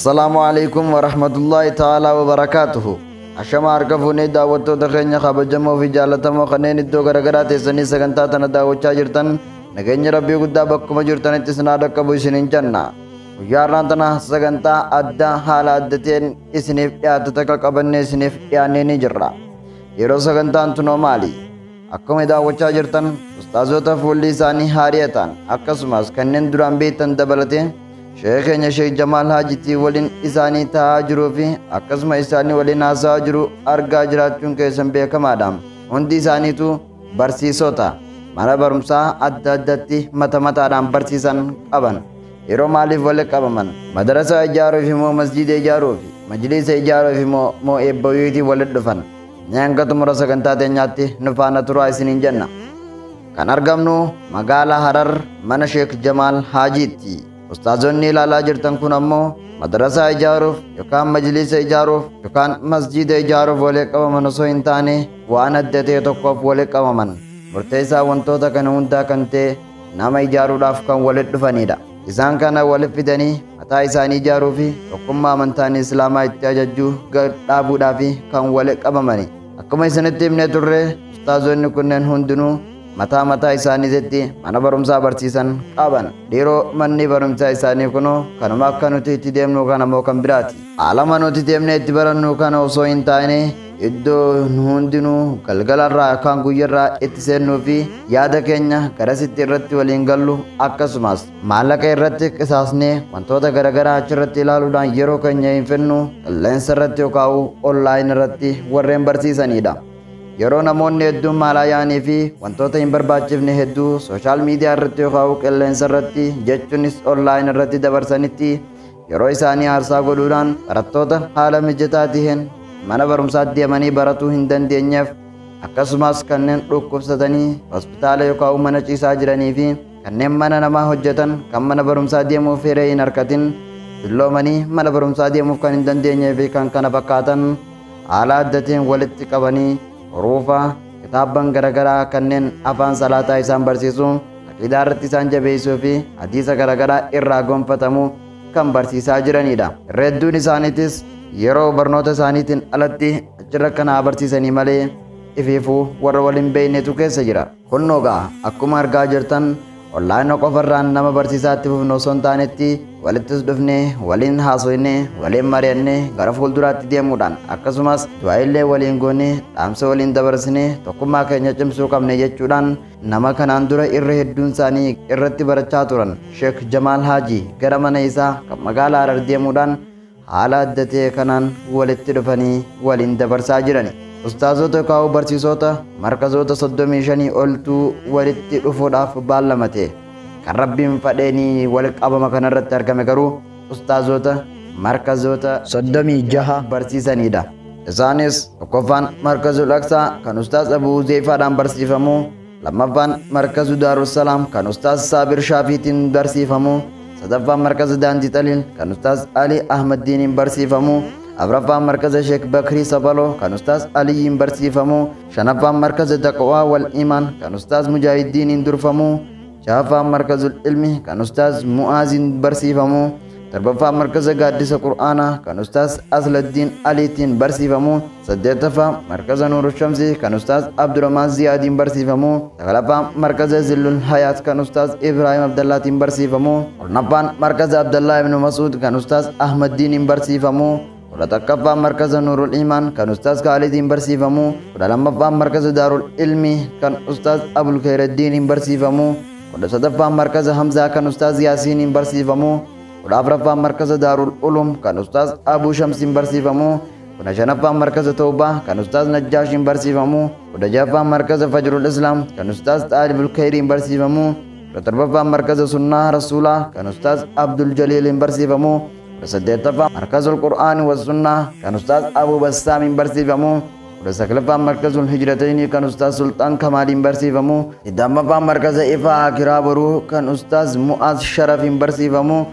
Assalamualaikum warahmatullahi ta'ala wabarakatuhu. Ashama harkafuuni daawwattoota keenya kabajamoo fi jaallatamoo kanneen iddoo garagaraa teessanii sagantaa tana daawwachaa jirtan nageenya rabbii guddaa bakkuma jirtanitti isin haa dhaqqabu isiniin jenna. Guyyaa har'aan tana sagantaa addaa haala addateen isiniif dhiyaatu takka qabannee isiniif dhiyaannee ni jirra. Yeroo sagantaan tunoo maali? Akkuma daawwachaa jirtan ustaazota fuulli isaanii haariyaa ta'an akkasumas kanneen duraan beektan dabalatee Sheekh Jamaal Haajitii waliin isaanii taa'aa jiruu fi akkasuma isaanii waliin haasa'aa jiru argaa jiraachuun keessan beekamaadha. Hundi isaaniitu barsiisota mana barumsaa adda addaatti mata mataadhaan barsiisan qaban. Yeroo maaliif walitti qabaman? Madrasaa ijaaruuf immoo masjiida ijaaruuf majlisa ijaaruuf immoo eebba wayiitii walitti dhufan. Hanga xumura sagantaa teenyaatti nu faana turaa isiniin jenna. Kan argamnu magaalaa Harar mana Sheekh Jamaal Haajiitti. Ustaazonni ilaalaa jirtan kun ammoo madrasaa ijaaruuf yookaan majlisa ijaaruuf yookaan masjiida ijaaruuf walitti qabaman osoo hin taane waan adda ta'e tokkoof walitti qabaman. Murteessaa wantoota kana hundaa kan ta'e nama ijaaruudhaaf kan walitti dhufanidha. Isaan kana walitti fidanii mataa isaanii ijaaruu fi tokkummaa amantaan Islaamaa itti ajajjuu dhaabuudhaaf kan walitti qabamani. Akkuma isinitti himnee turre ustaazonni kunneen hundinuu mataa isaaniitti mana barumsaa barsiisan qaban. Dhiiroo manni barumsaa isaanii kunoo kanuma akka nuti itti deemnu kana moo kan biraati. Haalama nuti deemnee itti barannu kana osoo hin taane iddoo hundinuu galgalarraa yookaan guyyarraa itti seennuu fi yaada keenya garasitti irratti waliin gallu akkasumas maallaqa irratti qisaasnee wantoota garaagaraa achirratti ilaaluudhaan yeroo keenya hin fennu qilleensa irratti yookaan onlaayinii irratti warreen barsiisanidha. Yeroo namoonni hedduun maalaa yaa'anii fi wantoota hin barbaachifne hedduu sooshaal miidiyaa irratti yookaan qilleensa irratti jechuunis onlaayinii irratti dabarsanitti yeroo isaanii aarsaa godhuudhaan barattoota haala mijataa ta'een mana barumsaatti deemanii baratuu hin dandeenyeef akkasumas kanneen dhukkubsatanii hospitaala yookaan mana ciisaa jiranii fi kanneen mana namaa hojjetan kan mana barumsaa deemuuf hiree hin argatin dulloomanii mana barumsaa deemuuf kan hin dandeenyee fi kan kana fakkaatan haala addateen walitti qabanii huruufa kitaabban garaagaraa kanneen afaan salaataa isaan barsiisu aqiidaa irratti isaan jabeessuu fi hadiisa garaagaraa irraa gonfatamu kan barsiisaa jiranidha. Irra hedduun isaaniitis yeroo barnoota isaaniitiin alatti achirra kana barsiisanii malee ifiifuu warra waliin beeynetu keessa jira. Kunnoogaa akkuma argaa jirtan onlaayinii qofarraan nama barsiisaatti fufnu osoo hin taanetti walittis dhufnee waliin haasofnee waliin mari'annee gara fuulduraatti deemuudhaan akkasumas du'aa'illee waliin goonee dhaamsa waliin dabarsinee tokkummaa keenya cimsuu qabne jechuudhaan nama kanaan dura irra hedduun isaanii irratti barachaa turan Sheekh Jamaal Haajii gara mana isaa kan magaalaa Harar deemuudhaan haala adda ta'e kanaan walitti dhufanii waliin dabarsaa jirani. Ustaazota yookaan barsiisota markazoota 35 oltu walitti dhufuudhaaf baallamate. Kan rabbiin fadheenii walitti qabama kanarratti argame garuu ustaazota markazoota 36 barsiisanidha. Isaanis tokkoffaan markazul Aqsaa kan ustaaz Abuu Zeefaadhaan barsiifamu, lammaffaan markazu Daarussalaam kan ustaaz Saabir Shaafiitiin barsiifamu, sadaffaan markaza Daandii Xaliil kan ustaaz Ali Ahmaddiiniin barsiifamu, afraffaan markaza Sheekh Bakrii Sabaloo kan ustaaz Aliyyiin barsiifamu, shanaffaan markaza Taqwaa wal Imaan kan ustaaz Mujaahidiiniin durfamu, jahaffaan markazul Ilmi kan ustaaz Mu'aaziin barsiifamu, torbaffaan markaza Gaaddisa Qur'aanaa kan ustaaz Asladdiin Aliitiin barsiifamu, saddeettaffaan markaza Nuurul Shamsii kan ustaaz Abdurrahmaan Ziyaadiin barsiifamu, sagalaffaan markaza Zillul Hayaat kan ustaaz Ibrahim Abdallaatiin barsiifamu, kurnaffaan markaza Abdallaa ibn Mas'uud kan ustaaz Ahmaddiiniin barsiifamu, kudha takkaffaan markaza Nuurul Imaan kan ustaaz Kaalidiin barsiifamu, kudha lammaffaan markaza Daarul Ilmi kan ustaaz Abul Khayraddiiniin barsiifamu, kudha sadaffaan markaza Hamzaa kan ustaaz Yaasiiniin barsiifamu, kudha afuraffaan markaza Daarul Ulum kan ustaaz Abuu Shamsiin barsiifamu, kudha shanaffaan markaza Tawbaa kan ustaaz Najjaashiin barsiifamu, kudha jahaffaan markaza Fajrul Islaam kan ustaaz Xaalibul Khayriin barsiifamu, kudha torbaffaan markaza Sunnaa Rasuulaa kan ustaaz Abdul Jaliiliin barsiifamu, saddeettaffaan markazul Qur'aanii wa Sunnaa kan ustaaz Abuu Bassaamiin barsiifamu, kudha saglaffaan markazul Hijratayni kan ustaaz Sultaan Kamaaliin barsiifamu, digdammaffaan markaza Ifaa Akiraa Boruu kan ustaaz Mu'aaz Sharafiin barsiifamu,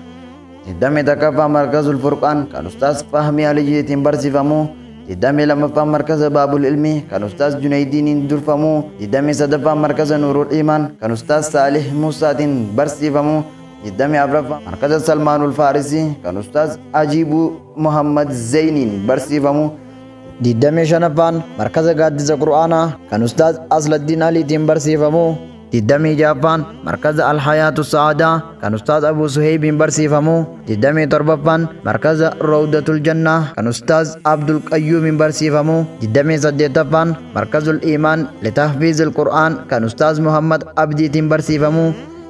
digdamii takkaffaan markazul Furqaan kan ustaaz Fahmii Aliyyiitiin barsiifamu, digdamii lammaffaan markaza Baabul Ilmi kan ustaaz Junaydiiniin durfamu, digdamii sadaffaan markaza Nuurul Imaan kan ustaaz Saalih Muusaatiin barsiifamu, diddamii afraffaan markaza salmaanul faarisii kan ustaaz ajiibuu muhammad zeyniin barsiifamu diddamii shanaffaan markaza gaaddisa qur'aanaa kan ustaaz asladdiin aliitiin barsiifamu diddamii jahaffaan markaza alhayaatu sa'aadaa kan ustaaz abuu suheybiin barsiifamu diddamii torbaffaan markaza rawdatul jannaa kan ustaaz abdul qayyuumiin barsiifamu diddamii saddeettaffaan markazul iimaan litahfiizil qur'aan kan ustaaz muhammad abdiitiin barsiifamu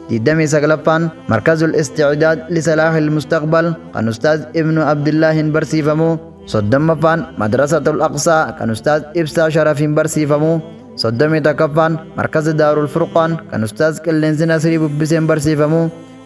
diddamii saglaffaan markazul isticdaad lisalaahil mustaqbal kan ustaaz ibnu abdillaahiin barsiifamu soddommaffaan madrasatul aqsaa kan ustaaz ibsaa sharafiin barsiifamu soddomii takkaffaan markaza daarul furqaan kan ustaaz qilleensi nasrii bubbiseen barsiifamu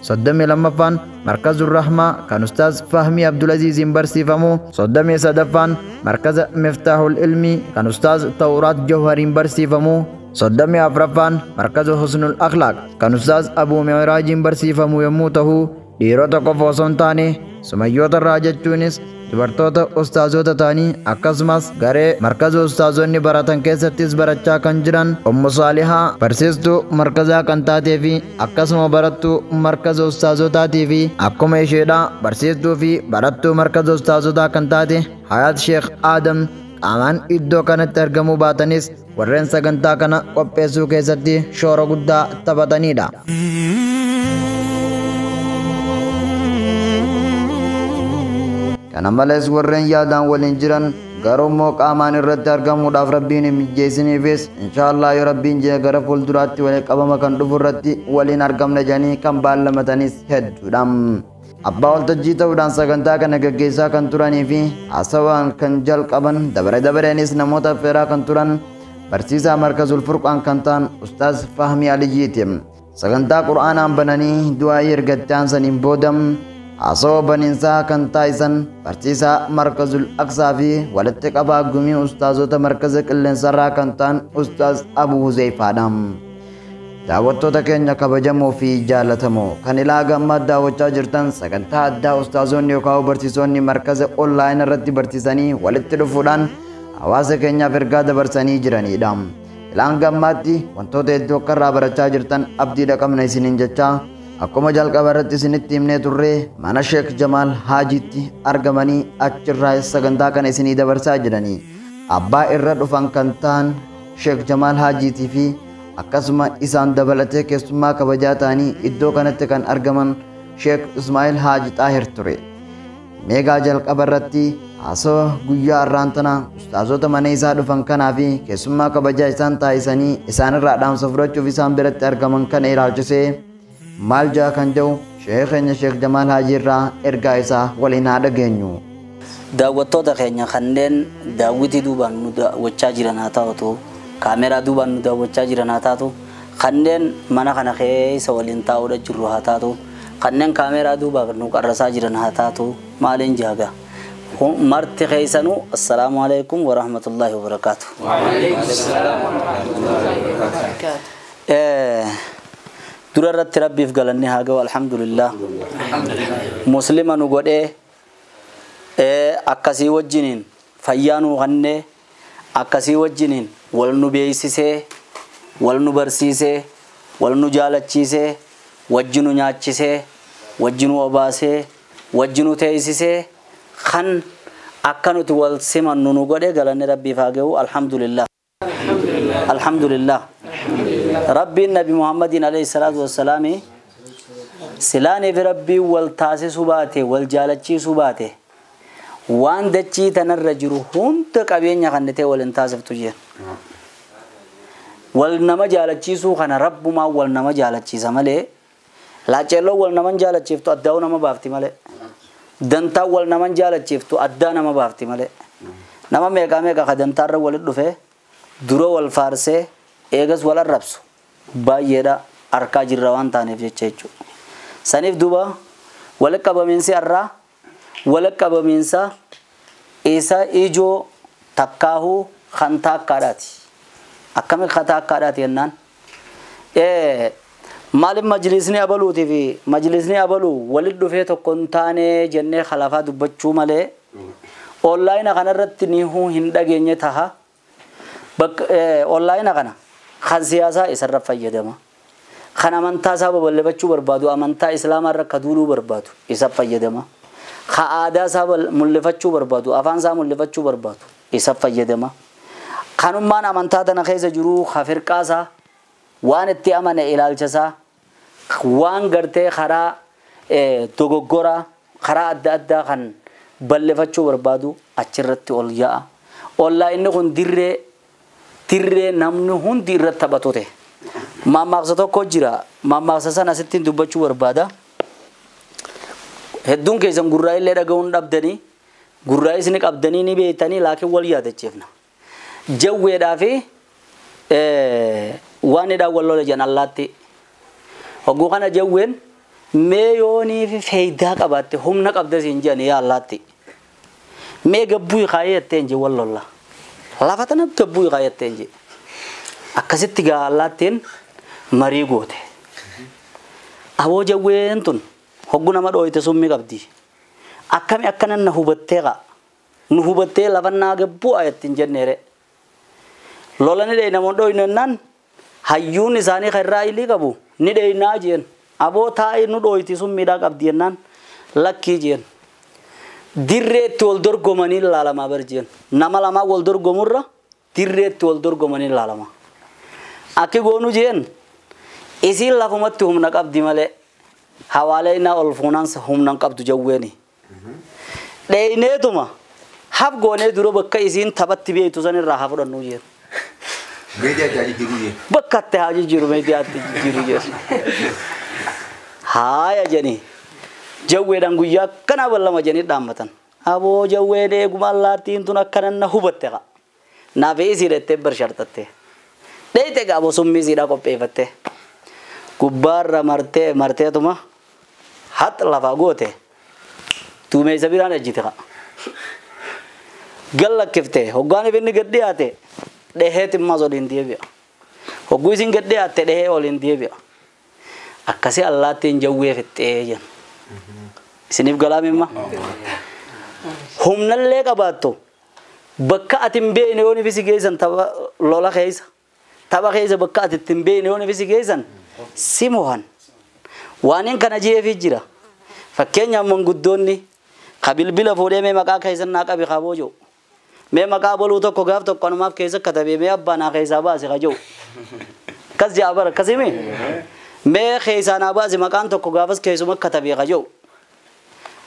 soddomii lammaffaan markazul rahmaa kan ustaaz fahmii abdulaziiziin barsiifamu soddomii sadaffaan markaza miftaahul ilmii kan ustaaz tawraat jawhariin barsiifamu soddomii afraffaan markaza husnul akhlaaq kan ustaaz abuu mi'raajiin barsiifamu yommuu ta'u dhiirota qofa osoo hin taane sumayyoota irraa jechuunis dubartoota ustaazota ta'anii akkasumas garee markaza ustaazonni baratan keessattis barachaa kan jiran ummu saalihaa barsiistuu markazaa kan taatee fi akkasuma barattuu markaza ustaazotaatii fi akkuma isheedha barsiistuu fi barattuu markaza ustaazotaa kan taate hayaat sheekh aadam qaamaan iddoo kanatti argamuu baatanis warreen sagantaa kana qopheessuu keessatti shoora guddaa taphatanidha. Kana malees warreen yaadaan waliin jiran garummoo qaamaan irratti argamuudhaaf rabbiin hin mijeessiniifis inshaallah yoo rabbiin jee gara fuulduraatti waliin qabama kan dhufu irratti waliin argamna jedhanii kan baallamatanis hedduudha. Abbaa waltajjii ta'uudhaan sagantaa kana gaggeessaa kan turanii fi haasawaan kan jalqaban dabareenis namoota affeeraa kan turan barsiisaa markazul furqaan kan ta'an ustaaz fahmii aliyyiiti. Sagantaa qur'aanaan bananii du'aayii ergatti aansaniin booda haasawaa baniinsaa kan taasisan barsiisaa markazul aqsaa fi walitti qabaa gumii ustaazota markaza qilleensarraa kan ta'an ustaaz abuu huzeyfaadha. Daawwattoota keenya kabajamoo fi jaallatamoo kan ilaa gammaa daawwachaa jirtan sagantaa addaa ustaazonni yookaan barsiisonni markaza onlaayinii irratti barsiisanii walitti dhufuudhaan hawaasa keenyaaf ergaa dabarsanii jiranidha. Ilaan gammaatti wantoota hedduu akka irraa barachaa jirtan abdiidha qabna isiniin jechaa akkuma jalqaba irratti isinitti himnee turre mana Sheek Jamaal Haajiitti argamanii achirraa sagantaa kana isinii dabarsaa jiranii abbaa irra dhufan kan ta'an Sheek Jamaal Haajiitii fi akkasuma isaan dabalatee keessummaa kabajaa ta'anii iddoo kanatti kan argaman Sheek Ismaa'il Haaji Xaahir ture. Meegaa jalqaba irratti haasawaa guyyaa har'aan tana ustaazota mana isaa dhufan kanaa fi keessummaa kabajaa isaan taasisanii isaanirraa dhaamsa fudhachuuf isaan biratti argaman kana ilaalchisee maal jaa kan jedhu sheekh keenya Sheek Jamaal Haajii irraa ergaa isaa waliin haa dhageenyu. Daawwattoota keenya kanneen daawwitii duubaan nu daawwachaa jiran haa ta'u kaameraa duubaan nu daawwachaa jiran haa taatu kanneen mana kana keessa waliin taa'uudha jirru haa taatu kanneen kaameraa duubaan nu qarrasaa jiran haa taatu maaliin jaaga marti keessanuu assalaamu alaykum wa rahmatullahi wa barakaatu. Wa alaykum assalaam wa rahmatullahi wa barakaatu. Dura irratti rabbiif galanni haa ga'u alhamdulillah. Muslima nu godhee akkasii wajjiniin fayyaa nu kennee akkasii wajjiniin wal nu beeksisee wal nu barsiisee wal nu jaalachiisee wajji nu nyaachisee wajji nu obaasee wajji nu teessisee kan akka nuti wal simannu nu godhee galanni rabbiif haa ga'u alhamdulillah. Alhamdulillah. ربي النبي محمد عليه الصلاة والسلام سلاني في ربي والتاسي سباته والجالتشي سباته وان دچي تنرجرو هنت قبين يخنته والانتاسف تجيه والنما جالتشي سو خنا رب ما والنما جالتشي سمله لا چلو والنما جالتشي تو اداو نما بافتي مله دنتا والنما جالتشي تو ادا نما بافتي مله نما ميگا خدنتار ولد دفه درو والفارسه eegas wal arrabsu baay'eedha arkaa jirra waan taaneef jecha jechuudha. Saniif duuba wal qabaminsi arraa wal qabaminsa isa ijoo takkaahu kan taakkaadhaati. Akkamiin kan taakkaadhaati jennaan maaliif majlisni abaluutii fi majlisni abaluu walit dhufee tokko hin taane jennee khalafaa dubbachuu malee onlaayina kanarratti ni hin dhageenye taha onlaayina kana kan siyaasaa isarra fayyadama kan amantaa isaa babal'ifachuu barbaadu amantaa islaamaa irra kaduuluu barbaadu isa fayyadama ka aadaa isaa mul'ifachuu barbaadu afaan isaa mul'ifachuu barbaadu isa fayyadama kanummaan amantaa tana keessa jiru ka firqaa isaa waan itti amane ilaalcha isaa waan gartee karaa dogoggora karaa adda addaa kan bal'ifachuu barbaadu achirratti ol yaa'a ollaa inni kun dirree namni hundi irratti taphatote mammaaksa tokko jira mammaaksa sana asitti dubbachuu barbaada hedduun keessan gurraa illee dhaga'uun dhabdanii gurraa isin qabdanii ni beektanii laakiin wal yaadacheefna jawweedhaa fi waan idhaa wal lola jedhan allaatti hogguu kana jawween mee yoonii fi faayidaa qabaatte humna qabda siin jedhan yaa allaatti mee gabbuu kaayettee inji wal lola lafa tana gabbuu kaayettee inji akkasitti gaa allaattiin marii goote aboo jawween tun hogguu nama dhooyte summi qabdi akkami akkanan na hubattee qa nu hubattee lafannaa gabbuu ayattiin jenneere lolani dhee namoon dhooynennaan hayyuun isaanii kan irraa ilii qabu ni dheeynaa jeen aboo taa'ee nu dhooyti summiidhaa qabdi jennaan lakkii jeen dirreetti wal dorgomanii ilaalamaa barjeen nama lamaa wal dorgomurra dirreetti wal dorgomanii ilaalamaa akki goonu jeen isiin lafumatti humna qabdi malee hawaalee innaa ol fuunaansa humna qabdu jawweeni dheeyneetuma haf goonee dura bakka isiin taphatti beektu san irraa haa fudhannu jeen meediyaa jiru jee bakka itti haa jijjiiru meediyaatti jijjiiru jeen haaya jeni jawweedhaan guyyaa akkanaa ballama jeni dhaammatan aboo jawween eeguma allaattiin tun akkanan na hubatte qa naafee isii dhettee barshartatte dheeyte qa aboo summii isiidhaa qopheeffatte gubbaarra marteetuma hat lafaa goote tuumeessa biraan ejjite qa gallakkifte hoggaaniif inni gad dhiyaate dhehee timmas oliin deebi'a hogguu isin gad dhiyaatte dhehee oliin deebi'a akkasii allaattiin jawwee fixxee jen isiniif galaamimma humnallee qabaattu bakka ati hin beekne yoon ifisi geessan lola keessa tapha keessa bakka ati hin beekne yoon ifisi geessan si mohan waaniin kana jeefi jira fakkeenyaaf manguddoonni ka bilbila fuudhee mee maqaa keessan naa qabi kaboo jiru mee maqaa boluu tokko gaaf tokko anumaaf keessa katabee mee abbaa naa keessaa baase ka jiru kas jaa bara akkasimi mee keessaa naa baase maqaan tokko gaafas keessuma katabee ka jiru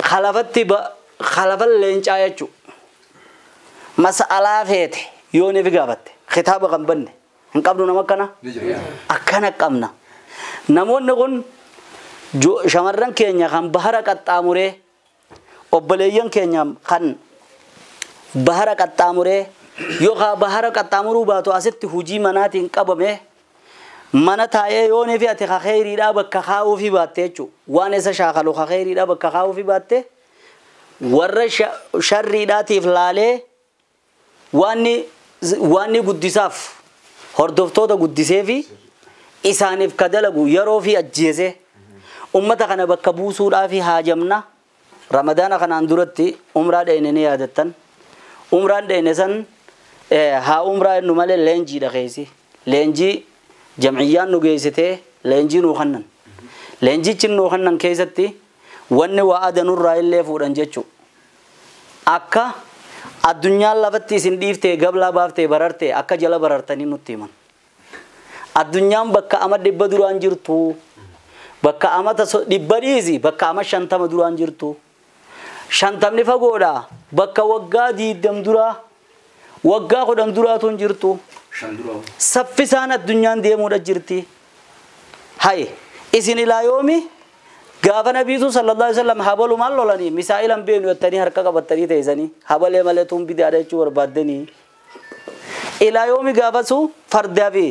khalafatti khalafa leencaa jechu mas'alaa feete yoo neef gaafatte kitaaba kan banne hin qabnu nama akkana qabna namoonni kun shamarran keenya kan bahara qaxxaamuree obboleeyyan keenya kan bahara qaxxaamuree yookaan bahara qaxxaamuruu baatu asitti hujii manaatiin qabame mana taa'ee yoo neef ati khayriidhaa bakka kaa'uu fi baatte jechuudha waan isa shaakalu khayriidhaa bakka kaa'uu fi baatte warra sharriidhaatiif laalee waanni guddisaaf hordoftoota guddisee fi isaaniif kadalagu yeroo fi ajjeese ummata kana bakka buusuudhaa fi haajamna ramadaana kanaan duratti umraa dheeyne ni yaadattan umraan dheeyne san haa umraa innu malee leenjiidha keessi leenjii jamciyyaan nu geessitee leenjii nuu kannan leenjichi nuu kannan keessatti wanni waa adanurraa illee fuudhan jechu akka addunyaan lafatti isin dhiiftee gablaa baaftee bararte akka jala barartanii nutti himan addunyaan bakka ama 100 duraan jirtu bakka ama 100 dhiisi bakka ama 50 duraan jirtu 50 fagoodha bakka waggaa 20 duraa waggaa 10 duraatu jirtu saffisaan addunyaan deemuudha jirti hay isin ilaa yoomi gaafa nabiitu sallallahu alaihi wasallam habalu maal lolanii misaa'ilan beenu yattanii harka qabatanii teessanii habalee malee tuun bidaadha jechuu barbaaddanii ilaa yoomi gaafasu fardaa fi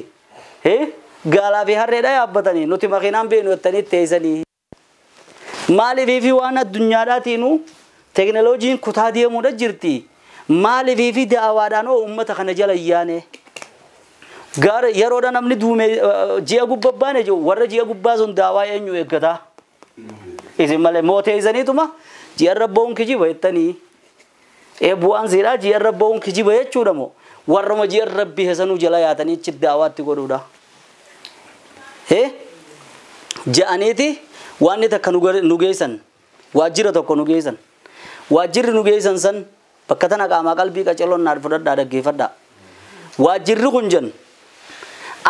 gaalaa fi harreedha yaabbatanii nuti makiinaan beenu yattanii teessanii maaliif fi waan addunyaadhaatiinu teknooloojiin kutaa deemuudha jirti maaliif fi da'awaadhaan uummata kana jala yaane gaara yeroodha namni duume ji'a gubbaa baane jiru warra ji'a gubbaa sun daawaa eenyu eeggataa isin malee mootee isaniituma ji'a rabboon kijiba jettanii bu'aan siidhaa ji'a rabboon kijiba jechuudha moo warruma ji'a rabbii hesanuu jala yaatanii ichi daawaatti godhuudha ja'aniiti waan takka nu geessan waajjira tokko nu geessan waajjirri nu geessan san bakka tana qaamaa qalbii qaceloon naaf fudhadhaa dhaggeeffadhaa waajjirri kun jen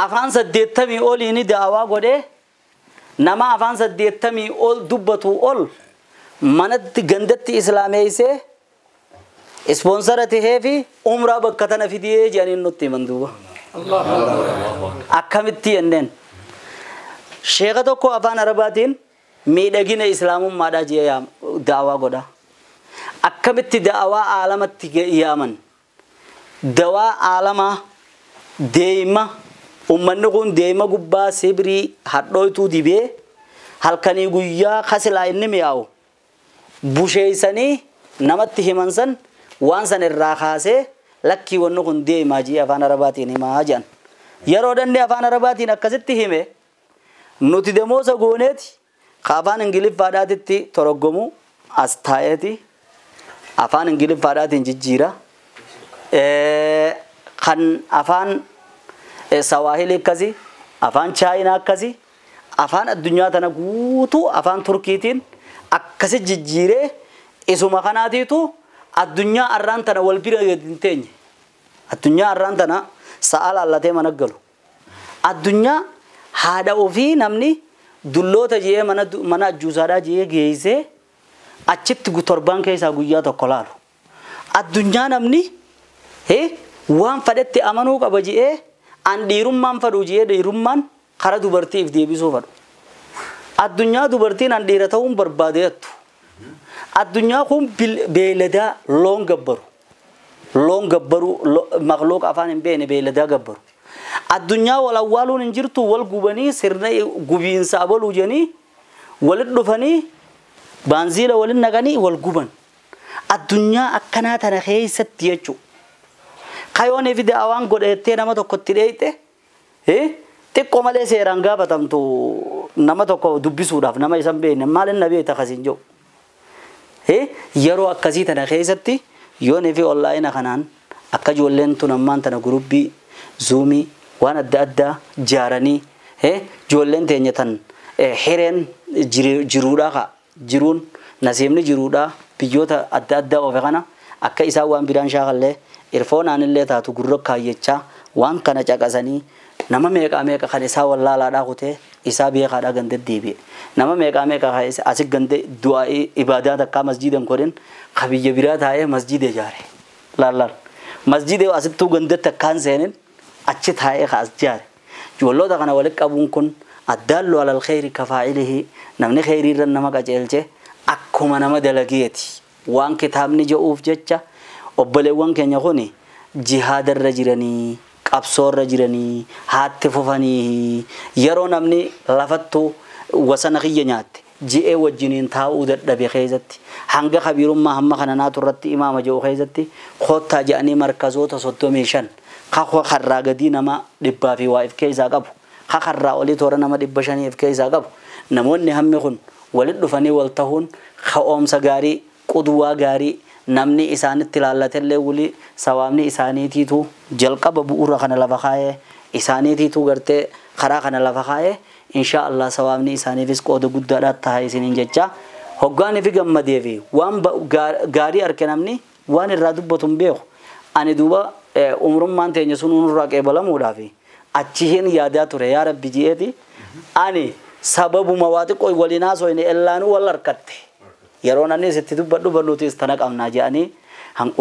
afaan 80 oliini daawaa godhee nama afaan 80 ol dubbatu ol manatti gandatti islaameessee sponsora tahee fi umraa bakka tana fidee jedhanii nutti himan duuba akkamitti jenneen sheekha tokko afaan arabaatiin miidhagina islaamummaadhaa jee daawaa godha akkamitti daawaa aalamatti yaaman dawaa aalamaa deema ummanni kun deema gubbaa sibrii hadhooytuu dibee halkanii guyyaa kasilaa inni mi'aawu busheeysanii namatti himan san waan san irraa kaasee lakkii wanni kun deemaa jee afaan arabaatiin himaa jedhan yeroo dandee afaan arabaatiin akkasitti hime nuti demoosa gooneeti ka afaan ingiliffaadhaatitti toroggomu as taa'eeti afaan ingiliffaadhaatiin jijjiira kan afaan sawaahili akkasi afaan chaayinaa akkasi afaan addunyaa tana guutuu afaan turkiitiin akkasi jijjiiree isuma kanaatiitu addunyaa arraan tana wal bira hin teenye addunyaa arraan tana sa'a laallatee mana galu addunyaa haadha ofii namni dulloota jee mana ajjuusaadhaa jee geessee achitti torban keessaa guyyaa tokko laalu addunyaa namni waan fadhetti amanuu qaba jee an dhiirummaan fadhu jee dhiirummaan kara dubartiif deebisuu fadhu addunyaa dubartiin an dhiira ta'uun barbaadeettu addunyaa kun beeladaa loon gabbaru maqlooq afaan hin beene beeladaa gabbaru addunyaa wal awwaaluun hin jirtu wal gubanii sirna gubiinsa abaluu janii walit dhufanii baanziila walin naqanii wal guban addunyaa akkanaa tana keessatti jechuu kayoonii fi daawaan godhettee nama tokkotti dheeyte xiqqoo malee seeraan gaafatamtu nama tokko dubbisuudhaaf nama isan beekne maalin na beekta kasiin jiru yeroo akkasii tana keessatti yoonii fi onlaayina kanaan akka ijoolleen tun ammaan tana gurubbii zuumii waan adda addaa jaaranii ijoolleen teenya tan hireen jiruudhaa jiruun nasiibni jiruudhaa biyyoota adda addaa ofe kana akka isaan waan biraan shaakallee irfoonaan illee taatu gurra kaayyachaa waan kana caqasanii nama meeqa kan isaa wallaalaadhaa kutee isaa beekaadhaa ganda deebi'e nama meeqa asii ganda du'aa ibaadaa takkaa masjiidan godhin kabiyya biraa taa'ee masjiida ijaare laal masjiida asittuu ganda takkaan seenin achi taa'ee kaas ijaare ijoollota kana walitti qabuun kun addaallu alal khayri kafaa'ilihi namni khayrii irra nama qaceelche akkuma nama dalageeti waan kitaabni jedhuuf jecha obboleewwan keenya kuni jihaadarra jiranii qabsoorra jiranii haatti fufanii yeroo namni lafattu wasana kiyya nyaatte ji'ee wajjiniin taa'uu dadhabe keessatti hanga kabiirummaa hamma kana naatu irratti imaama jedhu keessatti koottaa jedhanii markazoota 35 karraa gadii nama 100 fi waa if keessaa qabu karraa olii toora nama 500 if keessaa qabu namoonni hammi kun walit dhufanii wal ta'uun ka'oomsa gaarii qudwaa gaarii namni isaanitti ilaallatelle wuli sawaamni isaaniitiitu jalqaba bu'uura kana lafa kaa'ee isaaniitiitu gartee karaa kana lafa kaa'ee insha Allah sawaamni isaaniifis qooda guddaadhaa ta'a isiniin jecha hoggaanii fi gammadee fi waan gaarii arke namni waan irraa dubbatu hin beeku ani duuba umrummaan teenya sun nurraa qeebalamuudhaaf achiin yaadaa ture yaa rabbi ji'eeti ani sababuma waa xiqqoo waliin haasofne ellaanuu wal harkatte yeroo nanni sitti dubbadhu barnuutis tana qabnaa jedhanii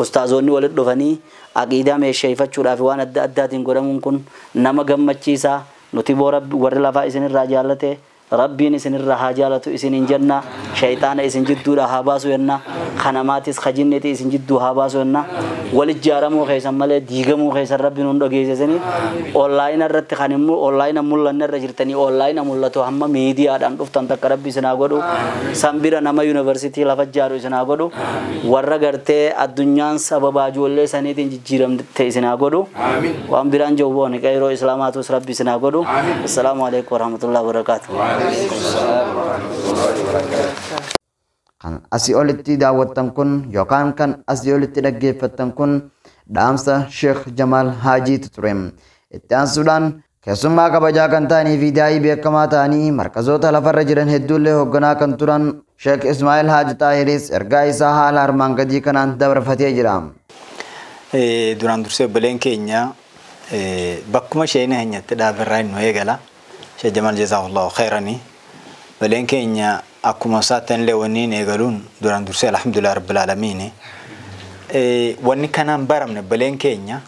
ustaazonni walitti dhufanii aqiidaa meesheeffachuudhaaf waan adda addaatiin godhamuun kun nama gammachiisa nuti warri lafaa isinirraa jaallate rabbiin isinirraa haa jaallatu isiniin jenna shayxaana isin jidduudha haa baasu jenna kanamaatis kajinneeti isin jidduu haa baasu jenna walit jaaramuu keessan malee diigamuu keessan rabbiin hun dhageessisanii onlaayina irratti kan immoo onlaayina mul'anna irra jirtanii onlaayina mul'atu hamma miidiyaadhaan dhuftan takka rabbi isinaa godhu sanbira nama yuunivarsiitii lafa jaaru isinaa godhu warra gartee addunyaan sababa ijoollee saniitiin jijjiiramte isinaa godhu waan biraan jawwoon qayroo islaamaatus rabbi isinaa godhu assalaamu alaikum warahmatullahi wabarakatuh kan asii olitti daawwattan kun yookaan kan asii olitti dhaggeeffattan kun dhaamsa Sheekh Jamaal Haajiitu ture. Itti aansuudhaan keessummaa kabajaa kan ta'anii fi daa'ii beekamaa ta'anii markazoota lafarra jiran hedduullee hoogganaa kan turan Sheek Ismaa'il Haaji Xaahiris ergaa isaa haala armaan gadii kanaan dabarfatee jira. Duraan dursee obboleen keenya bakkuma isheen heenyatti dhaabarraa nu eegala. Sheek Jamal Jazaahullahu Khayranii. Obboleen keenya akkuma isaatti illee wanni eegaluun duraan dursee alhamdulillah rabbil aalamiin. Wanni kanaan baramne obboleen keenya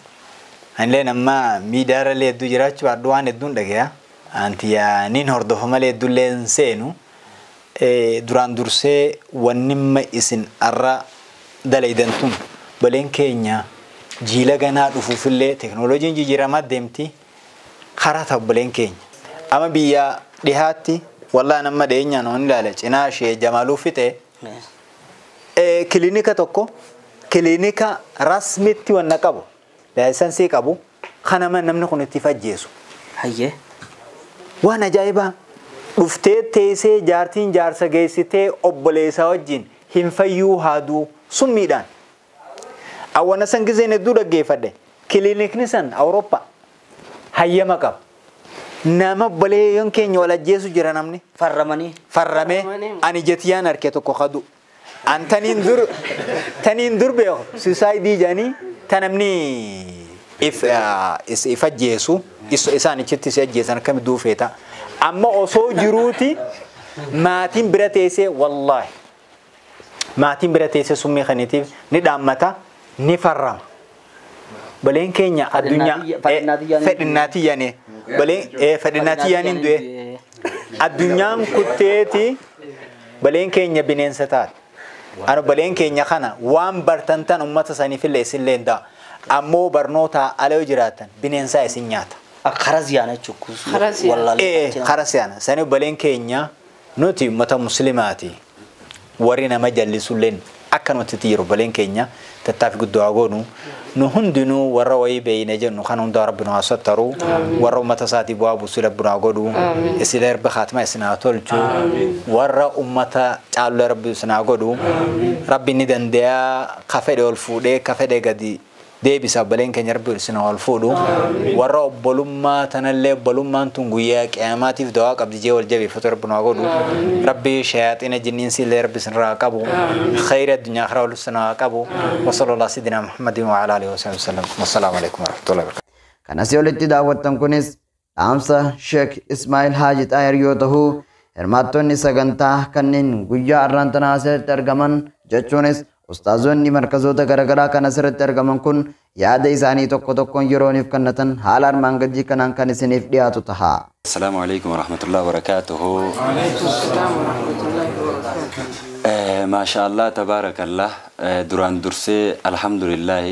anillee nama miidiyaa leedduu jiraachuu adda waan hedduun dhagaya. Anti nin hordofama leedduullee hin seenu. Duraan dursee wanni isin arra dalaydantuun obboleen keenya jiila ganaa dhufuufillee teknooloojiin jijjiiramaa deemti karaa ta'u obboleen keenya. Amma biyya dhihaatti wallaan amma dhiyeenyaan waan ilaale cinaa ishee Jamaluu fixe kiliinika tokko kiliinika rasmitti wanna qabu laayisansii qabu kanama namni kun itti fajjeessu. Hayyee. Waan ajaa'ibaa dhuftee teessee jaartiin jaarsa geessitee obboleessaa wajjin hin fayyuu haaduu summiidhaan. Awwana san gizeen hedduu dhaggeeffadhe kiliinikni san Awurooppaa hayyama qaba. Nama obboleeyyoon keenya wal ajjeesu jira namni. Farramee ani jetiyaan harkee tokko qadu. An taniin dur beeku suisaayidii jedhanii tanamni if ajjeesu isaan ichitti si ajjeesan akkami duufeeta. Amma osoo jiruuti maatiin bira teessee wallaahi maatiin bira teessee summii kaniitiif ni dhaammata ni farrama. Baleen keenya addunyaa fedhinnaati yaane baleen fedhinnaati yaaniin du'e addunyaan kutteeti baleen keenya bineensa taate. Ano baleen keenya kana waan bartantan ummata saniif illee isinlee hin ta'a. Ammoo barnoota ala jiraatan bineensaa isin nyaata. Kharasiyaana jechuun. Kharasiyaana. Sani baleen keenya nuti ummata muslimaati. Warri nama jallisuulleen akka nuti tiiru baleen keenya tattaafi guddoo goonu nu hundinuu warra wayii beeyne jennu kan hundaa rabbi nu hasattaru warra ummata isaati bu'aa buusuu rabbinaa godhu isila erba khaatima isinaa tolchu warra ummata caallu rabbi isinaa godhu rabbi ni dandeeyaa kafedhe ol fuudhee kafedhe gadi deebisa baleen keenya rabbi isinaa ol fuudhu warra obbolummaa tanallee obbolummaan tun guyyaa qiyaamaatiif dawaa qabdi jee wal jabeeffatu rabbinaa godhu rabbi shayaaxiina jinniin sillee rabbi isinirraa qabu khayri addunyaa akhira wal isinaa qabu وصلى الله سيدنا محمد وعلى اله وصحبه وسلم والسلام عليكم ورحمه الله وبركاته. Kan asii olitti daawwattan kunis dhaamsa Sheek Ismaa'il Haaji Xaahir yoo ta'u hirmaattonni sagantaa kanneen guyyaa arraan tanaa asirratti argaman jechuunis ustaazonni markazoota garaagaraa kan asirratti argaman kun yaada isaanii tokko tokkoon yerooniif kannatan haala armaan gadii kanaan kan isiniif dhiyaatu taha. Assalaamu alaykum wa rahmatullahi wa barakatuhu. ما شاء الله تبارك الله دران درسي الحمد لله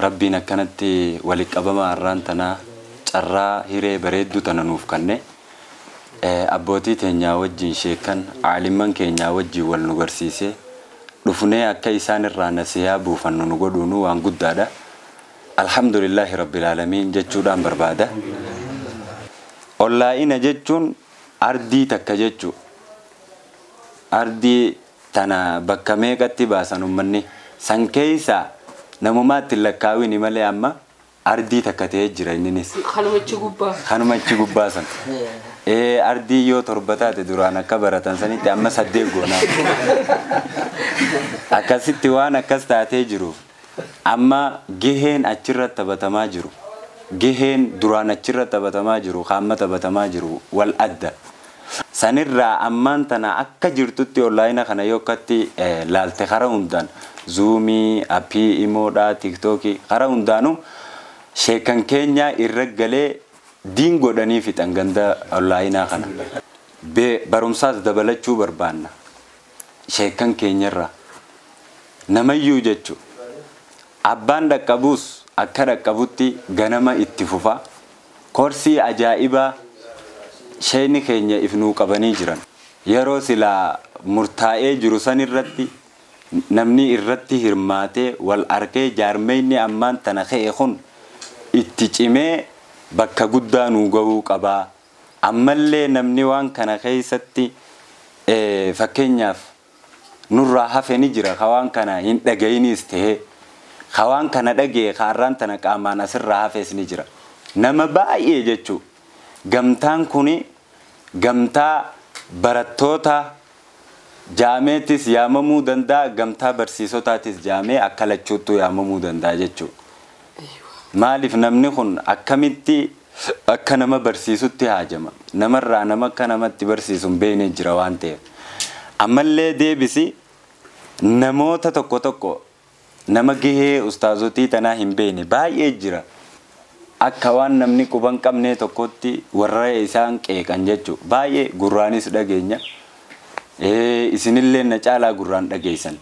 ربنا كانت ولك أبما رانتنا ترى هيري بريدو تنانوف كنه أبوتي تنيا وجه شيكان عالمان كنيا وجه والنغرسيسي رفني أكيسان الرانا سيابو فننغدونو وانغد دادا الحمد لله رب العالمين جتشودان بربادا والله إن جتشون أردي تكجتشو أردي تنا بكمي كتبا سنمني سانكيسا نمومات اللكاوي نمالي أما أردي تكتي جرينيس خانوما تشغوبا سان أردي يو تربطات درانا كبرة ساني تأما صدقونا أكاسيتي وانا كاستاتي جرو أما جهين أشرت تبتما جرو جهين درانا أشرت تبتما جرو خامة تبتما جرو والأدى sanirraa ammaan tana akka jirtutti online kana yokkatti laalte khara hundaan zoomii appii imoodha tiktoki khara hundaanu sheekan keenya irra galee diin godhanii fixan ganda online kana barumsaas dabalachuu barbaanna sheekan keenyarra namayyuu jechu abbaan dhaqqabuus akka dhaqqabutti ganama itti fufa korsii ajaa'ibaa shayni keenya ifnuu qabanii jiran yeroo sila murtaa'ee jiru san irratti namni irratti hirmaatee wal arkee jaarmeyni ammaan tana ka'e kun itti cimee bakka guddaa nuu ga'uu qabaa ammallee namni waan kana keessatti fakkeenyaaf nurraa hafe ni jira waan kana hin dhagayinis ta'e waan kana dhagee kaarraan tana qaamaan asirraa hafes ni jira nama baay'ee jechuu gamtaan kuni gamtaa barattoota jaameetis yaamamuu danda'a gamtaa barsiisotaatis jaamee akka lachuuttuu yaamamuu danda'a jechuu maaliif namni kun akkamitti akka nama barsiisutti haajama namarraa nama akka namatti barsiisuun beeknee jira waan ta'eef ammallee deebisi namoota tokko tokko nama gahee ustaazotii tanaa hin beekne baay'ee jira akka waan namni quban qabnee tokkotti warra isaan qeeqan jechuu baay'ee gurraanis dhageenya isinillee na caalaa gurraan dhageessan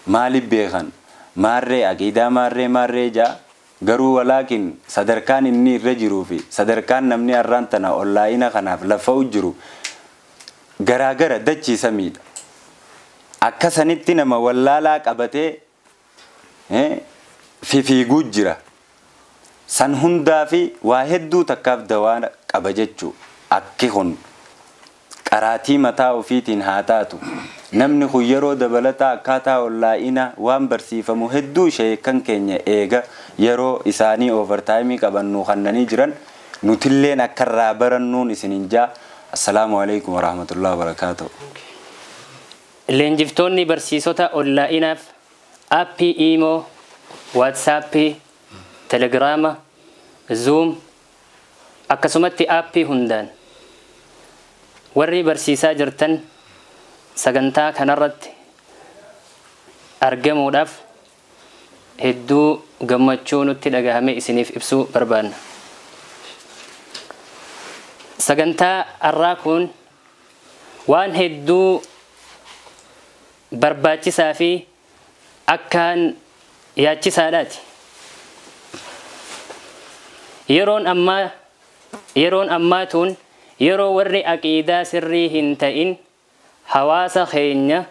maaliif beekan maarree aqiidaa maarree jaa garuu walaakin sadarkaan inni irra jiruu fi sadarkaan namni arraan tana onlaayina kanaaf lafa'u jiru garaagara dachiisa miidha akkasanitti nama wallaalaa qabatee fifiiguu jira san hundaa fi waa hedduu takkaaf dawaa qaba jechuu akki kun qaraatii mataa ofiitiin haa taatu namni kun yeroo dabalataa akkaataa onlaayina waan barsiifamu hedduu sheekan keenya eega yeroo isaanii overtime qabannu kannanii jiran nutilleen akka irraa barannuun isinin jaa assalaamu alaykum warahmatullahi wabarakaatuh leenjiftoonni barsiisota onlaayinaaf aappii imo waatsaappii telegiraama zuum akkasumatti aappii hundaan warri barsiisaa jirtan sagantaa kanarratti argamuudhaaf hedduu gammachuu nutti dhagahame isiniif ibsuu barbaanna. Sagantaa har'aa kun waan hedduu barbaachisaa fi akkaan yaachisaadhaati. Yeroon ammaatuun yeroo warri aqiidaa sirrii hin ta'in hawaasa keenya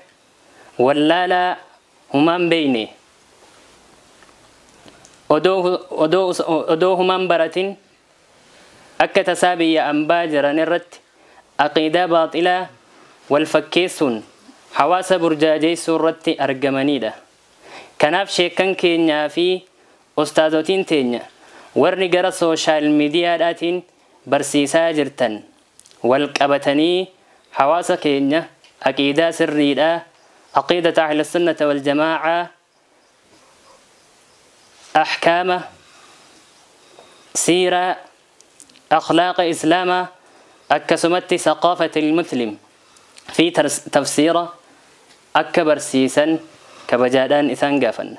wallaalaa humaan beeyne odoo humaan baratin akka tasaa biyya ambaa jiran irratti aqiidaa baaxilaa wal fakkeessuun hawaasa burjaajeessuu irratti argamanidha. Kanaaf sheekan keenyaa fi ustaazotiin teenya warri gara sooshaal miidiyaadhaatiin barsiisaa jirtan wal qabatanii hawaasa keenya aqiidaa sirriidha aqiidata ahli sunnata wal jamaa'a ahkaama siiraa akhlaaqa islaamaa akkasumatti saqaafata ilmuslim fi tafsiira akka barsiisan kabajaadhaan isaan gaafanna.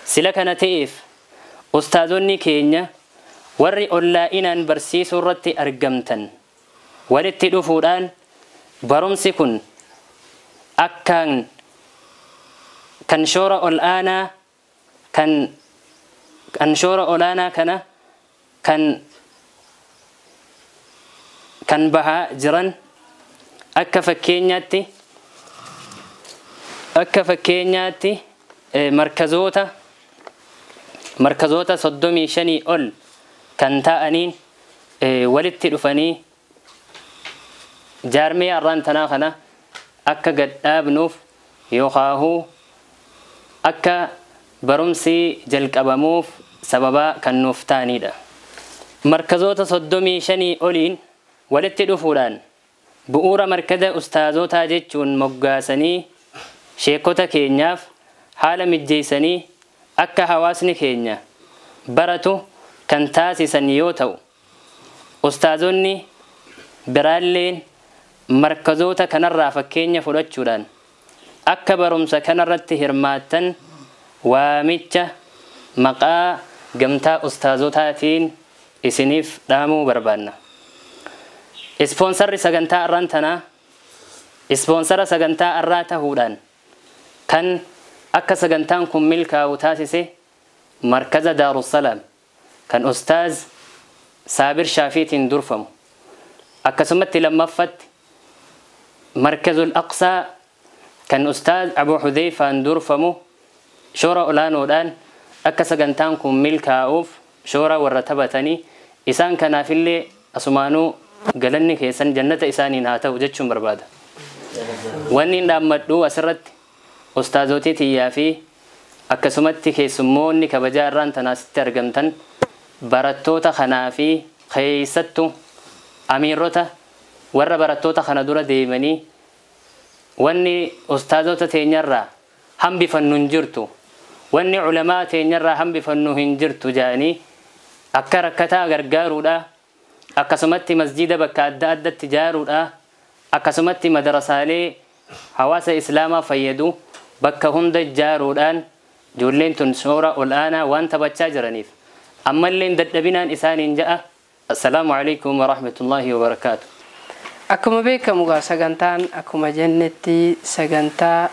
Sila kana ta'eef ustaazonni keenya warri onlaayinaan barsiisuu irratti argamtan walitti dhufuudhaan barumsi kun akkaan kan shoora olaanaa kana kan bahaa jiran akka fakkeenyaatti markazoota 35 ol kan ta'aniin walitti dhufanii jaarmee arraan tanaa kana akka gadhaabnuuf yookaan akka barumsi jalqabamuuf sababa kan nuuf ta'anidha. Markazoota 35 oliin walitti dhufuudhaan bu'uura markaza ustaazotaa jechuun moggaasanii sheekota keenyaaf haala mijeessanii akka hawaasni keenya baratu kan taasisan yoo ta'u ustaazonni biraalleen markazoota kanarraa fakkeenya fudhachuudhaan akka barumsa kanarratti hirmaattan waamicha maqaa gamtaa ustaazotaatiin isiniif dhaamuu barbaanna. Ispoonsarri sagantaa arraan tanaa ispoonsara sagantaa arraa tahuudhaan kan akka sagantaan kun milkaa'u taasise markaza Daarussalaam kan ustaaz Saabir Shaafiitiin durfamu akkasumatti lammaffatti markazul Aqsaa kan ustaaz Abu Hudhayfaan durfamu shoora olaanoodhaan akka sagantaan kun milkaa'uuf shoora warra taphatanii isaan kanaafillee asumaanuu galanni keessan jannata isaaniin haa ta'u jechuun barbaada. Wanni dhaammadhu asirratti ustaazotii tiyyaa fi akkasumatti keessummoonni kabajaa irraan tanaasitti argamtan barattoota kanaa fi keessattu amiirrota warra barattoota kana dura deemanii wanni ustaazota teenyarraa hambifannu hin jirtu wanni ulamaa teenyarraa hambifannu hin jirtu jaanii akka rakkataa gargaaruudha akkasumatti masjida bakka adda addatti ijaaruudha akkasumatti madrasaalee hawaasa islaamaa fayyadu bakka hunda ijaaruudhaan ijoolleen tun shoora ol'aanaa waan taphachaa jiraniif ammallee dadhabinaan isaaniin ja'a. Assalaamu alaykum wa rahmatullahi wa barakaatuh. Akkuma beekamu sagantaan akkuma jennetti sagantaa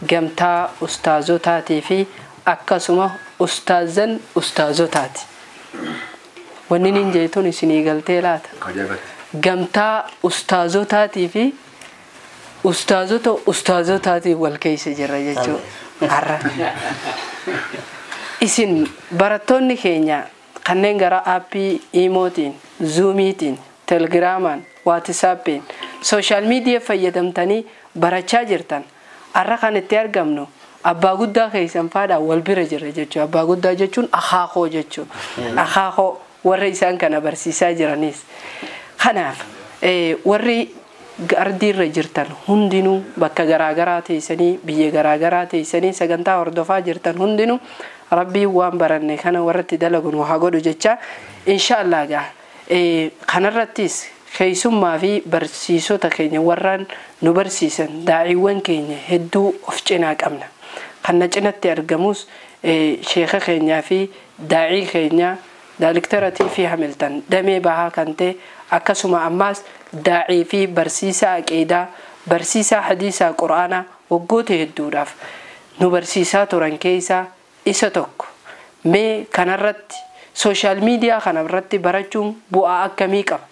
gamtaa ustaazotaatii fi akkasuma ustaazan ustaazotaati. Wanni nin jeetun isinii galtee laata? Gamtaa ustaazotaatii fi ustaazota ustaazotaatii wal keessa jirra jechuudha. Har'a isin barattoonni keenya kanneen gara aappii imootiin, zuumiitiin, telegiraamaan, waatisaapiin, sooshaal miidiyaa fayyadamtanii barachaa jirtan har'a kan itti argamnu abbaa guddaa keessan faadhaan wal bira jirra jechuudha. Abbaa guddaa jechuun akaakoo jechuudha. Akaakoo warra isaan kana barsiisaa jiranis. Kanaaf warri gardiirra jirtan hundinuu bakka garaagaraa teessanii biyya garaagaraa teessanii sagantaa hordofaa jirtan hundinuu rabbii waan baranne kana warratti dalaguun waa godhu jecha inshaallah kanarrattis keessummaa fi barsiisota keenya warraan nu barsiisan daa'iiwwan keenya hedduu of cinaa qabna. Kan na cinatti argamus sheekha keenyaa fi daa'ii keenya daaliktaratii fi hamiltan damee bahaa kan ta'e akkasuma ammaas daa'ii fi barsiisaa aqiidaa barsiisaa hadiisaa quraanaa waggoota hedduudhaaf nu barsiisaa turan keessaa isa tokko. Mee kanarratti sooshaal miidiyaa kanarratti barachuun bu'aa akkamii qaba?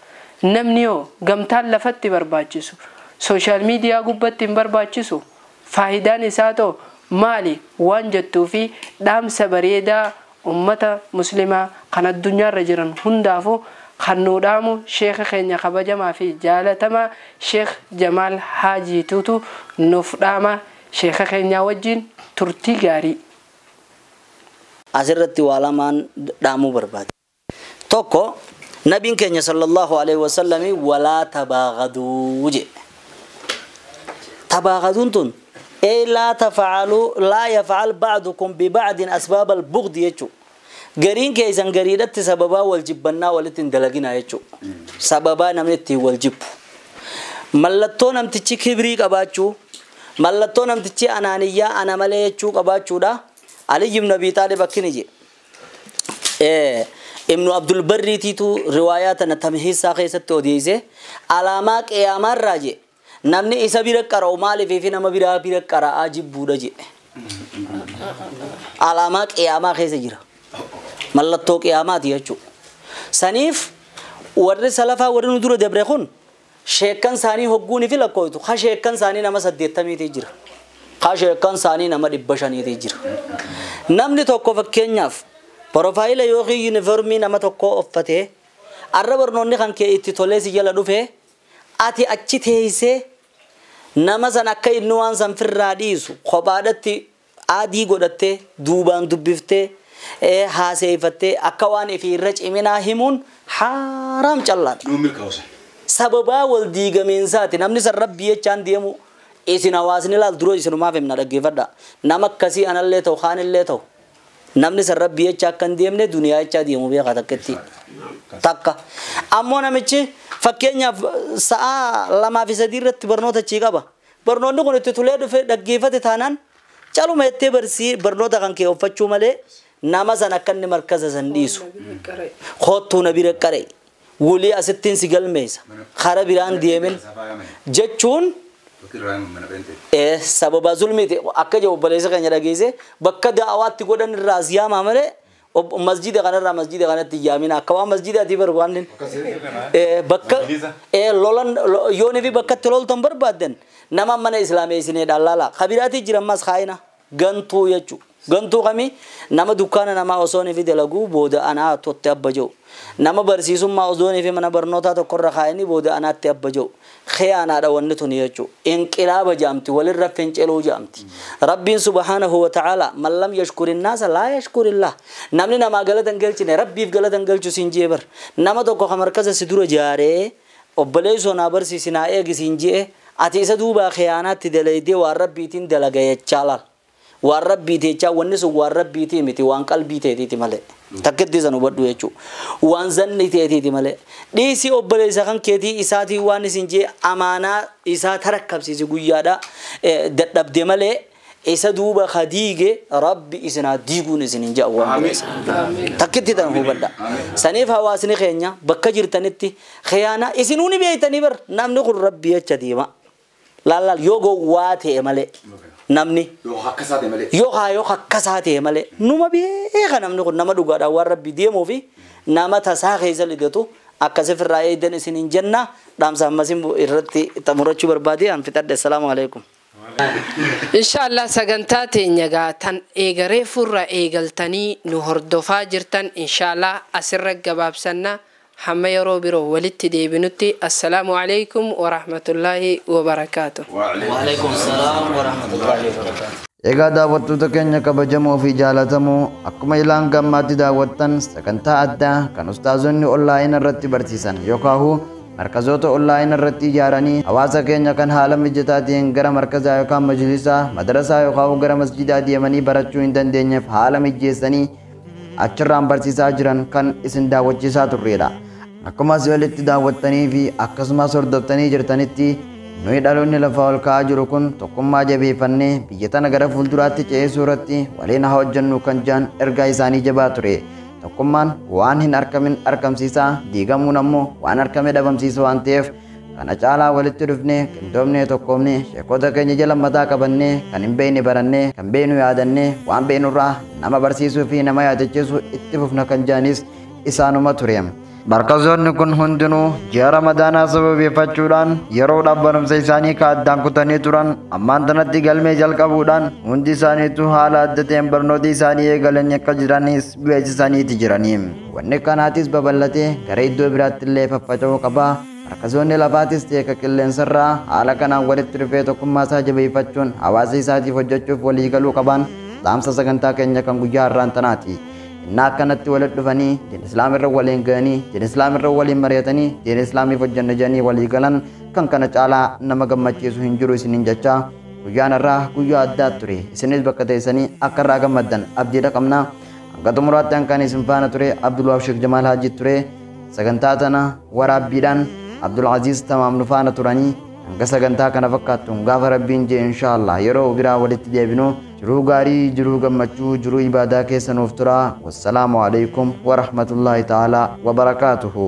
Namni yoo gamtaan lafatti barbaachisu sooshaal miidiyaa gubbatti hin barbaachisu faayidaan isaa ta'u maali waan jettuu fi dhaamsa bareedaa ummata muslimaa kan addunyaarra jiran hundaafuu kan nu dhaamu sheekha keenya kabajamaa fi jaalatamaa sheekh Jamaal Haajiituutu nuuf dhaama. Sheekha keenya wajjin turtii gaarii. Asirratti waa lamaan dhaamuu barbaade. Tokko nabiin keenya sallallahu alaihi wasallam walaa tabaghaduu jedhe. Tabaghaduun tun لا تفعلوا لا يفعل بعضكم ببعض أسباب البغض يجو غرين كيسان غريدت سببا والجبنا ولتن دلغنا يجو سببا نمتي والجب ملتو نمتي كبري قباچو ملتو نمتي انانيا انا ملي يجو قباچو دا علي بن ابي طالب كنيجي ابن عبد البر تيتو رواياتنا تمهيد ساخيست وديزه علامات قيامه راجي namni isa bira qara'u maaliif fi nama bira qara'aa jibbuudha jedhe alaamaa qiyaamaa keessa jira mallattoo qiyaamaati jechuudha saniif warri salafaa warri nu dura dabre kun sheekkan isaanii hogguuni fi lakkooytu ha sheekkan isaanii nama 80 jira ha sheekkan isaanii nama 500 jira namni tokko fakkeenyaaf profaayila yookiin yuunifoormii nama tokko uffatee arra barnoonni kan kee itti tolee si jala dhufee ati achi teessee nama san akka inni waan san firraa dhiisu kophaadhatti adii godhattee duubaan dubbiftee haaseeffattee akka waan ifi irra ciminaa himuun haaraam callaadha. Sababaa wal diigameensaati namni san rabbi jechaan deemu isin hawaasni laal duroo isinumaaf himna dhaggeeffadha. Nama akkasii anallee ta'u kaanillee ta'u namni san rabbi jechaa akka hin deemne duniyaa jechaa deemu beekaa takketti takka. Ammoo namichi fakkeenyaaf sa'a 2 fi 3 irratti barnoota achi qaba. Barnoonni kun itti tulee dhufe dhaggeeffate taanaan caluma itti barnoota kan kee uffachuu malee nama san akka inni markaza san dhiisu. Kottuu na bira qaree wulii asittiin si galmeessa kara biraan deemin jechuun sababa zulmiiti akka jiru obboleessa keenya dhageesse bakka da'awaatti godhan irraa siyaama malee masjida kanarraa masjida kanatti yaamina akka waan masjidaati barbaadan bakka lolan yooni fi bakka itti loltan barbaadan nama mana islaamee isinee dhallala kabiraati jiran mas kaayina gantuu jechuudha gantuu kami nama dukkaana nama osoon fi dalagu booda anaa totte abba jiru nama barsiisummaa osoon fi mana barnootaa tokkorra kaa'anii booda anaatti abba jiru khiyaanaadha wanni tun jechuudha inqilaaba jaamti walirra finciluu jaamti rabbiin subhaanahu wa ta'ala man lam yashkurin naasa laa yashkurillah namni namaa galatan galchine rabbiif galatan galchu siin jee bar nama tokko kamarkaza si dura jaaree obboleessoo naa barsiisinaa eegisiin jee ati isa duuba khiyaanaatti dalaydee waan rabbiitiin dalaga jechaa waan rabbiitii jechaa wanni sun waan rabbiitii miti waan qalbii teetiiti malee takkitti san hubadhu jechuu waan zanni teetiiti malee dhiisii obboleessa kan keetii isaatii waan isin jee amaanaa isaa tarakkabsiisi guyyaadha dadhabde malee isa duuba khadiige rabbi isinaa diiguun isinin jaa waan takkitti tan hubadha saniif hawaasni keenya bakka jirtanitti khiyaana isinuuni beeytanii bar namni kun rabbi jecha diima laal yoo gowwaa ta'e malee namni yoo hakkasaa ta'e malee numa beeka namni kun nama dhugaadhaan waan rabbi deemuu fi nama tasaa keessa lidatu akkasif irraa eedan isinin jenna dhaamsa ammasin irratti xumurachuu barbaade an fixadhe assalaamu alaikum Inshallah sagantaa teenya gaatan eegaree furra eegaltanii nu hordofaa jirtan inshallah asirra gabaabsanna hamma yeroo biroo walitti deebinutti assalaamu alaykum wa rahmatullahi wa barakatuh. Wa alaykum salaam wa rahmatullahi wa barakatuh. Egaa daawwattoota keenya kabajamoo fi jaalatamoo akkuma ilaan gammaatti daawwattan sagantaa addaa kan ustaazonni onlaayinii irratti barsiisan yookaan markazoota onlaayinii irratti ijaaranii hawaasa keenya kan haala mijataatiin gara markazaa yookaan majlisaa madrasaa yookaan gara masjidaa deemanii barachuu hin dandeenyeef haala mijeessanii achirraan barsiisaa jiran kan isin daawwachiisaa turredha. Akkuma walitti daawwattanii fi akkasumas hordoftanii jirtanitti nuyi dhaloonni lafa ol ka'aa jiru kun tokkummaa jabeeffannee biyya tana gara fuulduraatti ce'isuu irratti waliin haa hojjennu kan jedhan ergaa isaanii jabaa ture. Tokkummaan waan hin argamin argamsiisaa diigamuun ammoo waan argame dhabamsiisa waan ta'eef kana caalaa walitti dhufnee qindoomnee tokkoomnee sheekota keenya jala mataa qabannee kan hin beekne barannee kan beeknu yaadannee waan beeknurraa nama barsiisuu fi nama yaadachiisuu itti fufna kan jedhanis isaanuma ture. Markazoonni kun hundinuu ji'a Ramadaanaa sababeeffachuudhaan yeroodhaaf barumsa isaanii addaan kutanii turan ammaan tanatti galmee jalqabuudhaan hundi isaaniitu haala adda ta'een barnoota isaanii eegalanii akka jiranis beeksisaniiti jiranii. Wanni kanaatis babal'atee gara iddoo biraatti illee faffaca'uu qaba. Markazoonni lafaatis ta'e qilleensarraa haala kanaan walitti dhufee tokkummaa isaa jabeeffachuun hawaasa isaatiif hojjechuuf walii galuu qaban dhaamsa sagantaa keenya kan guyyaa har'aan tanaati. Inna akkanatti walitti dhufanii diin islaamirra waliin ga'anii diin islaamirra waliin mari'atanii diin islaamiif hojjanna jedhanii walii galan kan kana caalaa nama gammachiisu hin jiru isiniin jecha guyyaan irraa guyyaa addaa ture isinis bakka teessanii akka irraa gammaddan abdiidha qabna. Hanga xumuraatti kan isin faana ture Abdulwahaab Sheek Jamaal Haajii ture sagantaa tana waraabbiidhaan Abdul Aziz Tamaam nu faana turanii hanga sagantaa kana fakkaattuun gaafa rabbiin jee inshaallah yeroo biraa walitti deebinu jiruu gaarii jiruu gammachuu jiruu ibaadaa keessa nuuf tura. Wassalaamu alaikum wa rahmatullahi ta'ala wa barakaatuhu.